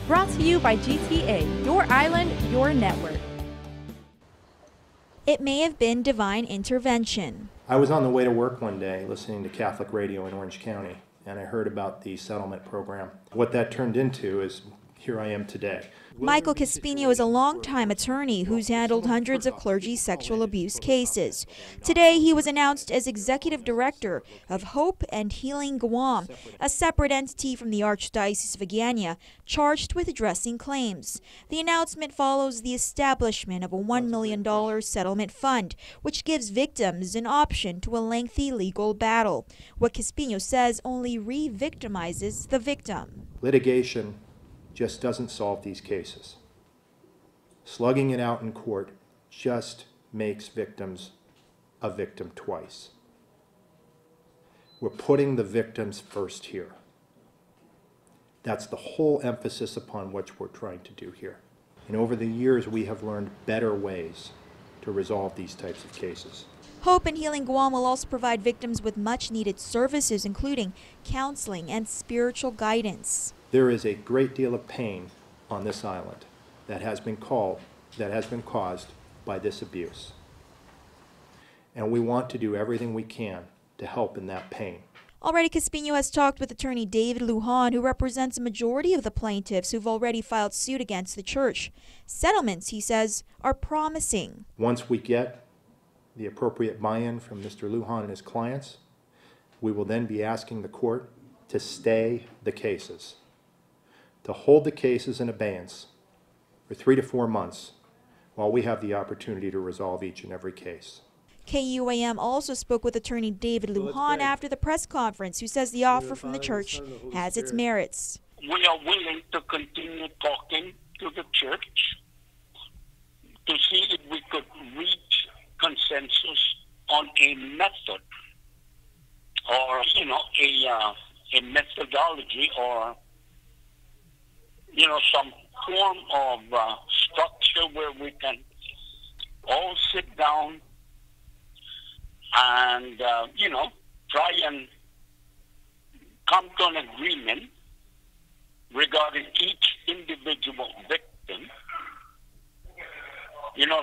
Brought to you by GTA, your island, your network. It may have been divine intervention. I was on the way to work one day listening to Catholic radio in Orange County, and I heard about the settlement program. What that turned into is here I am today. Michael Caspino is a longtime attorney who's handled hundreds of clergy sexual abuse cases. Today, he was announced as executive director of Hope and Healing Guam, a separate entity from the Archdiocese of Agana, charged with addressing claims. The announcement follows the establishment of a $1 million settlement fund, which gives victims an option to a lengthy legal battle. What Caspino says only re-victimizes the victim. Litigation just doesn't solve these cases. Slugging it out in court just makes victims a victim twice. We're putting the victims first here. That's the whole emphasis upon what we're trying to do here. And over the years, we have learned better ways to resolve these types of cases. Hope and Healing Guam will also provide victims with much-needed services, including counseling and spiritual guidance. There is a great deal of pain on this island that has been caused by this abuse. And we want to do everything we can to help in that pain. Already, Caspino has talked with attorney David Lujan, who represents a majority of the plaintiffs who've already filed suit against the church. Settlements, he says, are promising. Once we get the appropriate buy-in from Mr. Lujan and his clients, we will then be asking the court to stay the cases, to hold the cases in abeyance for 3 to 4 months while we have the opportunity to resolve each and every case. KUAM also spoke with attorney David Lujan after the press conference, who says the offer from the church has its merits. We are willing to continue talking to the church to see if we could reach consensus on a method or, a methodology or, some form of structure where we can all sit down and, try and come to an agreement regarding each individual victim,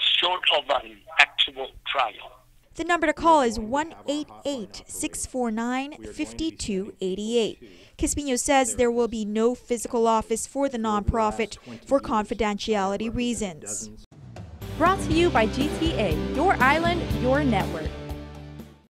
short of an actual trial. The number to call is 1-888-649-5288. Caspino says there will be no physical office for the nonprofit for confidentiality reasons. Brought to you by GTA, your island, your network.